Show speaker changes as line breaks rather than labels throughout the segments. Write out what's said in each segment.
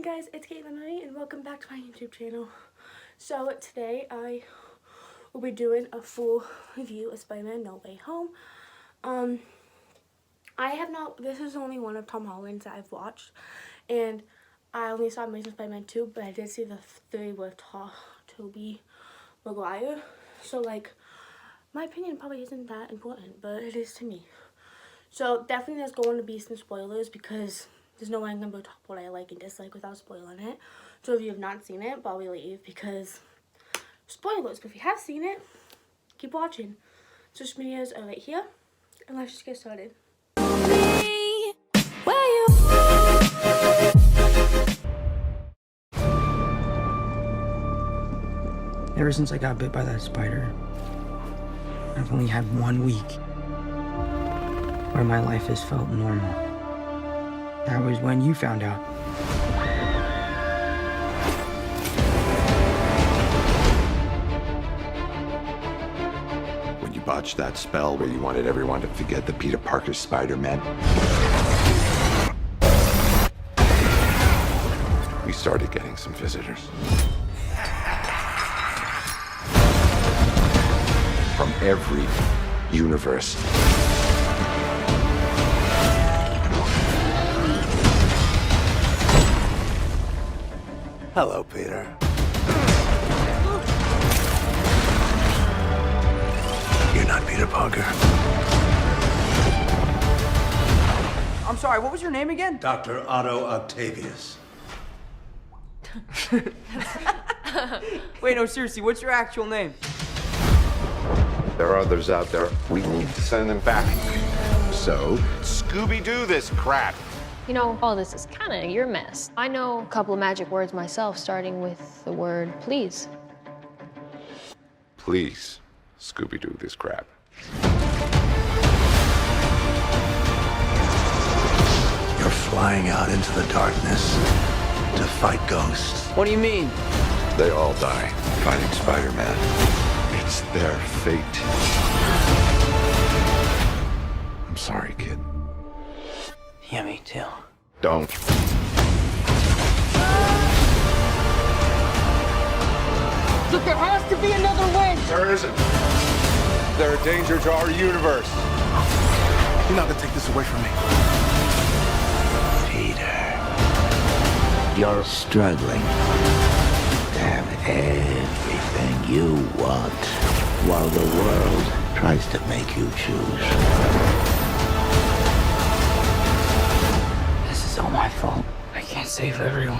morning guys, it's Caitlin and welcome back to my YouTube channel. So today I will be doing a full review of Spider-Man No Way Home. This is only one of Tom Holland's that I've watched, and I only saw Amazing Spider-Man 2, but I did see the 3 with Tobey Maguire. So like, my opinion probably isn't that important, but it is to me. So definitely there's going to be some spoilers because there's no way I'm going to talk what I like and dislike without spoiling it. So if you have not seen it, probably leave because spoilers. But if you have seen it, keep watching. Social medias are right here. And let's just get started.
Ever since I got bit by that spider, I've only had 1 week where my life has felt normal. That was when you found out.
When you botched that spell where you wanted everyone to forget the Peter Parker Spider-Man, we started getting some visitors. From every universe.
Hello, Peter. You're not Peter Parker.
I'm sorry, what was your name again?
Dr. Otto Octavius.
Wait, no, seriously, what's your actual name?
There are others out there. We need to send them back. So, Scooby-Doo this crap.
You know, all this is kind of your mess. I know a couple of magic words myself, starting with the word please.
Please, Scooby-Doo this crap.
You're flying out into the darkness to fight ghosts.
What do you mean?
They all die fighting Spider-Man. It's their fate. I'm sorry, kid.
Yeah, me too.
Don't.
Look, there has to be another way!
There isn't. They're a danger to our universe.
You're not gonna take this away from me. Peter, you're struggling to have everything you want while the world tries to make you choose.
This is all my fault. I can't save everyone.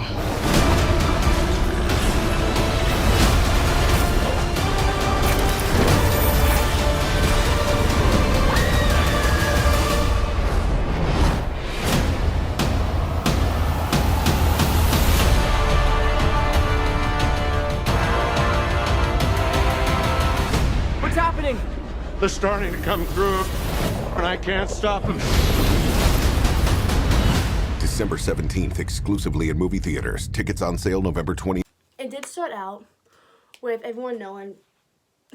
What's happening?
They're starting to come through, and I can't stop them.
December 17th, exclusively in movie theaters. Tickets on sale November 20th.
It did start out with everyone knowing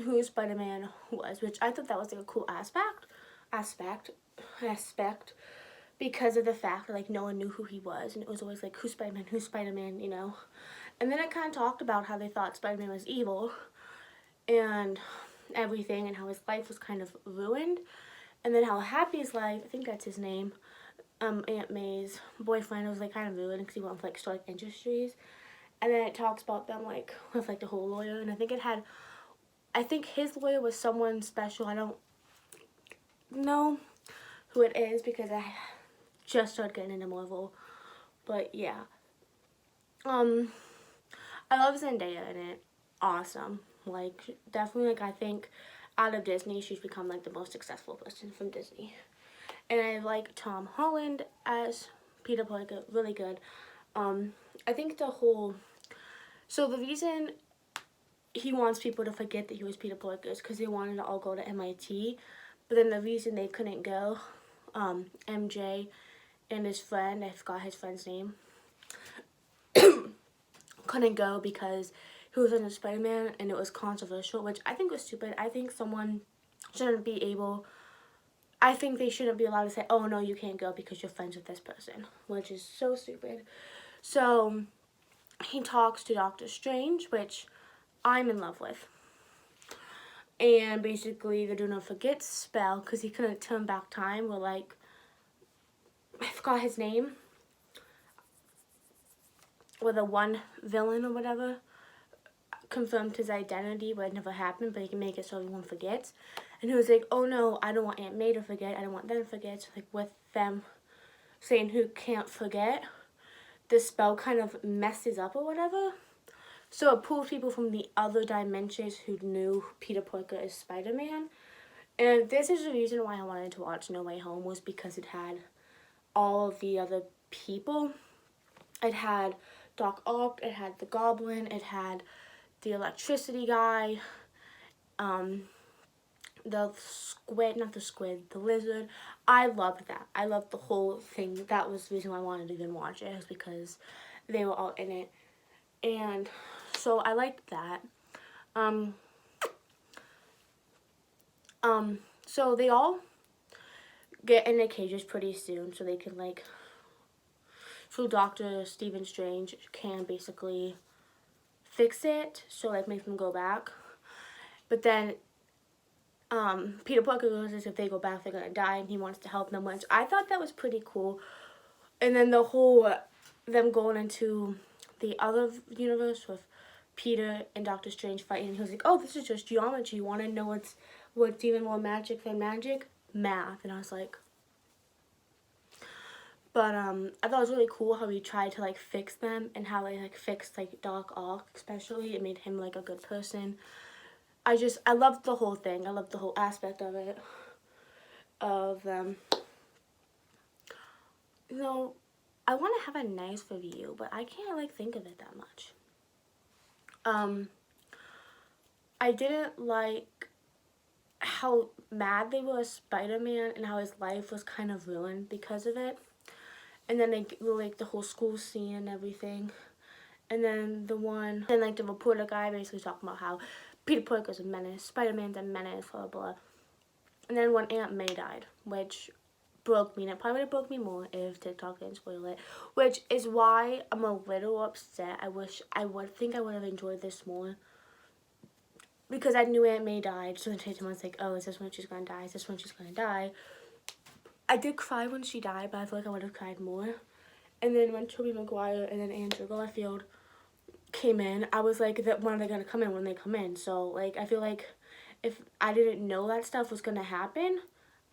who Spider-Man was, which I thought that was like a cool aspect because of the fact that like no one knew who he was, and it was always like, who's Spider-Man, you know. And then it kind of talked about how they thought Spider-Man was evil and everything, and how his life was kind of ruined, and then how Happy's life, I think that's his name, Aunt May's boyfriend, was like kind of ruined because he went with like Stark Industries. And then it talks about them like with like the whole lawyer, and I think his lawyer was someone special. I don't know who it is because I just started getting into Marvel, but yeah. I love Zendaya in it. Awesome. Like, definitely, like, I think out of Disney, she's become like the most successful person from Disney. And I like Tom Holland as Peter Parker, really good. I think so the reason he wants people to forget that he was Peter Parker is because they wanted to all go to MIT. But then the reason they couldn't go, MJ and his friend, I forgot his friend's name, couldn't go because he was in a Spider-Man and it was controversial, which I think was stupid. I think someone shouldn't be able I think they shouldn't be allowed to say, oh, no, you can't go because you're friends with this person, which is so stupid. So, he talks to Doctor Strange, which I'm in love with. And basically, they're doing a forget spell because he couldn't turn back time. We're like, I forgot his name. Or the one villain or whatever confirmed his identity, but it never happened, but he can make it so everyone forgets. And he was like, oh no, I don't want Aunt May to forget. I don't want them to forget. So, like, with them saying who can't forget, the spell kind of messes up or whatever. So it pulls people from the other dimensions who knew Peter Parker is Spider-Man. And this is the reason why I wanted to watch No Way Home, was because it had all of the other people. It had Doc Ock, it had the Goblin, it had the electricity guy, the squid, not the squid, the lizard. I loved that. I loved the whole thing. That was the reason why I wanted to even watch it, was because they were all in it. And so I liked that. So they all get in their cages pretty soon, so they can, like, so Dr. Stephen Strange can basically fix it, so, like, make them go back. But then Peter Parker realizes if they go back, they're gonna die, and he wants to help them, which I thought that was pretty cool. And then the whole them going into the other universe with Peter and Doctor Strange fighting, he was like, oh, this is just geometry. You want to know what's even more magic than magic? Math. And I was like, but I thought it was really cool how he tried to, like, fix them, and how they, like, fixed, like, Doc Ock especially. It made him, like, a good person. I loved the whole thing. I loved the whole aspect of it, of them. You know, I want to have a nice review, but I can't, like, think of it that much. I didn't like how mad they were with Spider-Man and how his life was kind of ruined because of it. And then they were, like, the whole school scene and everything. And then the reporter guy basically talking about how Peter Parker's a menace, Spider-Man's a menace, blah, blah, blah. And then when Aunt May died, which broke me, and it probably would have broke me more if TikTok didn't spoil it, which is why I'm a little upset. I would have enjoyed this more, because I knew Aunt May died, so then someone's like, oh, is this when she's gonna die? Is this when she's gonna die? I did cry when she died, but I feel like I would have cried more. And then when Tobey Maguire and then Andrew Garfield came in, I was like, when are they gonna come in when they come in? So, like, I feel like if I didn't know that stuff was gonna happen,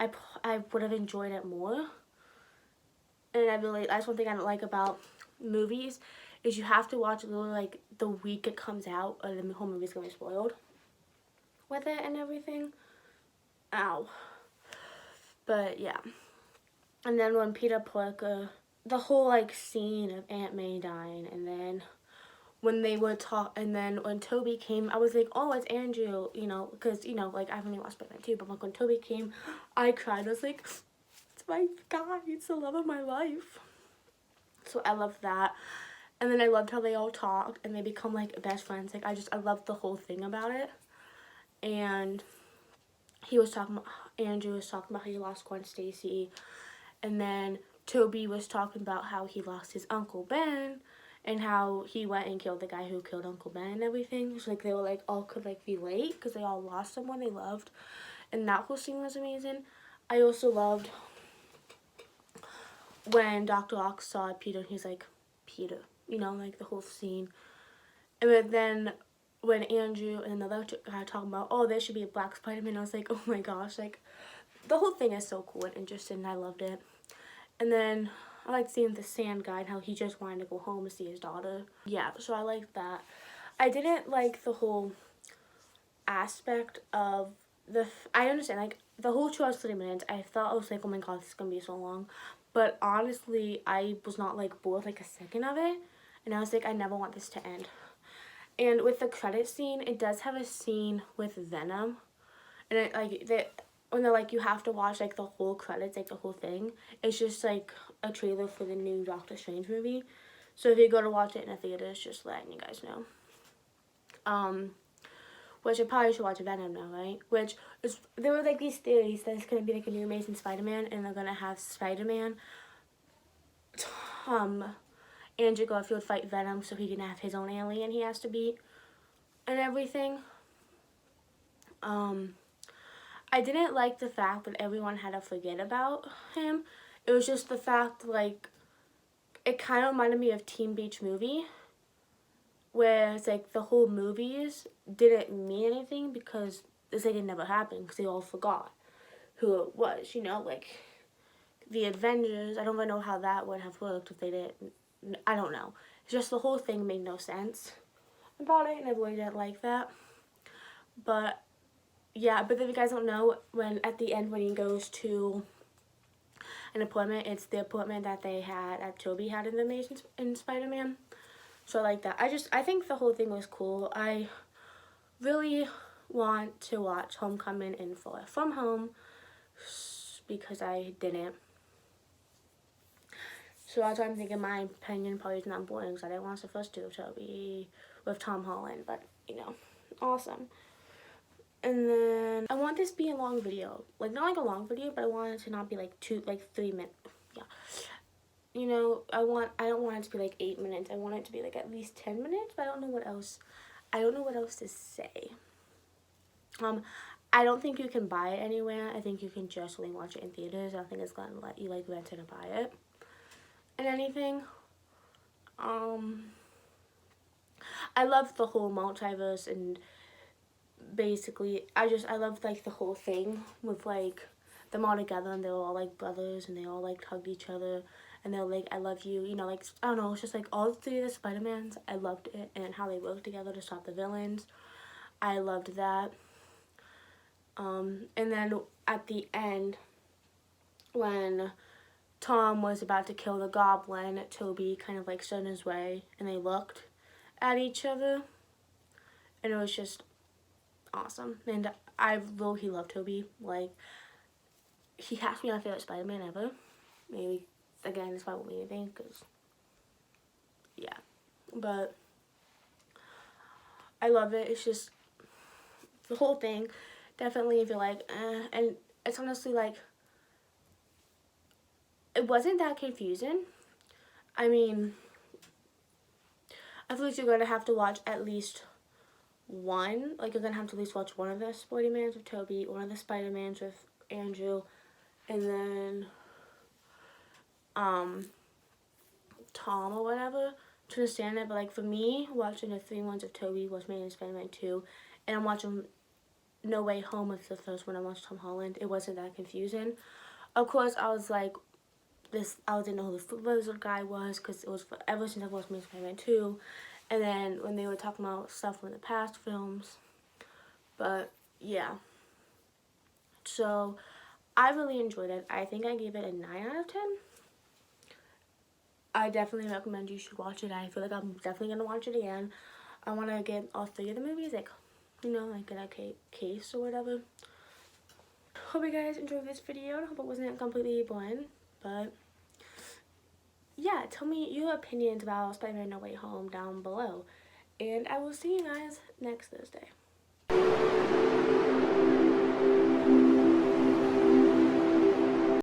I would have enjoyed it more. And that's one thing I don't like about movies, is you have to watch it literally, like, the week it comes out, or the whole movie's gonna be spoiled with it and everything. Ow. But yeah. And then when Peter Parker, the whole, like, scene of Aunt May dying, and then when they would talk, and then when Toby came, I was like, oh, it's Andrew, you know, because, you know, like, I've only watched Spider-Man 2, but like, when Toby came, I cried. I was like, it's my guy, it's the love of my life. So I loved that. And then I loved how they all talked, and they become, like, best friends. Like, I loved the whole thing about it. And Andrew was talking about how he lost Gwen Stacy, and then Toby was talking about how he lost his Uncle Ben, and how he went and killed the guy who killed Uncle Ben and everything. So, like, they were, like, all could, like, relate, because they all lost someone they loved, and that whole scene was amazing. I also loved when Dr. Ock saw Peter, and he's like, Peter, you know, like, the whole scene. And then when Andrew and another guy talking about, oh, there should be a black Spider-Man, I was like, oh my gosh, like, the whole thing is so cool and interesting, and I loved it. And then I liked seeing the sand guy and how he just wanted to go home and see his daughter. Yeah, so I liked that. I didn't like the whole aspect of I understand, like, the whole 2 hours 30 minutes, I thought, I was like, oh my god, this is gonna be so long. But honestly, I was not, like, bored, like, a second of it. And I was like, I never want this to end. And with the credit scene, it does have a scene with Venom. And it, like, when they're like, you have to watch, like, the whole credits, like, the whole thing. It's just, like, a trailer for the new Doctor Strange movie. So if you go to watch it in a theater, it's just letting you guys know. Which I probably should watch Venom now, right? Which is, there were, like, these theories that it's gonna be, like, a new Amazing Spider-Man, and they're gonna have Spider-Man, Andrew Garfield fight Venom so he can have his own alien he has to beat and everything. I didn't like the fact that everyone had to forget about him. It was just the fact, like, it kind of reminded me of Teen Beach Movie, where it's like the whole movies didn't mean anything because it's like it never happened because they all forgot who it was, you know, like the Avengers. I don't even know how that would have worked if they didn't. I don't know. It's just the whole thing made no sense about it, and everyone didn't like that. But yeah, but if you guys don't know, when at the end when he goes to an appointment, it's the appointment that they had that Toby had in the Amazing in Spider-Man. So I like that. I think the whole thing was cool. I really want to watch Homecoming and Far From Home because I didn't. So that's why I'm thinking my opinion probably is not important because I didn't watch the first two of Toby with Tom Holland, but you know, awesome. And then I want this to be a long video, like not like a long video, but I want it to not be like 3 minutes. Yeah, you know, I don't want it to be like 8 minutes. I want it to be like at least 10 minutes. But I don't know what else. I don't know what else to say. I don't think you can buy it anywhere. I think you can just only watch it in theaters. I don't think it's gonna let you like rent it or buy it and anything. I love the whole multiverse and basically I love like the whole thing with like them all together and they're all like brothers and they all like hugged each other and they're like I love you, you know, like I don't know, it's just like all three of the Spider-Mans. I loved it and how they worked together to stop the villains. I loved that. And then at the end when Tom was about to kill the Goblin, Toby kind of like stood in his way and they looked at each other and it was just awesome. And I low-key love Toby. Like, he has to be my favorite Spider-Man ever. Maybe, again, this might won't mean anything, because, yeah. But, I love it. It's just, the whole thing, definitely if you're like, and it's honestly like, it wasn't that confusing. I mean, I feel like you're going to have to watch at least one, like you're gonna have to at least watch one of the Spider-Mans with Toby, one of the Spider-Mans with Andrew, and then Tom or whatever to understand it. But like for me, watching the 3 ones of Toby was mainly Spider-Man 2, and I'm watching No Way Home with the first one. I watched Tom Holland. It wasn't that confusing. Of course, I was like, I didn't know who the Lizard guy was because it was ever since I watched Spider-Man 2. And then when they were talking about stuff from the past films. But, yeah. So, I really enjoyed it. I think I gave it a 9 out of 10. I definitely recommend you should watch it. I feel like I'm definitely going to watch it again. I want to get all 3 of the movies, like, you know, like in a case or whatever. Hope you guys enjoyed this video. I hope it wasn't completely boring. But yeah, tell me your opinions about Spider-Man No Way Home down below. And I will see you guys next Thursday.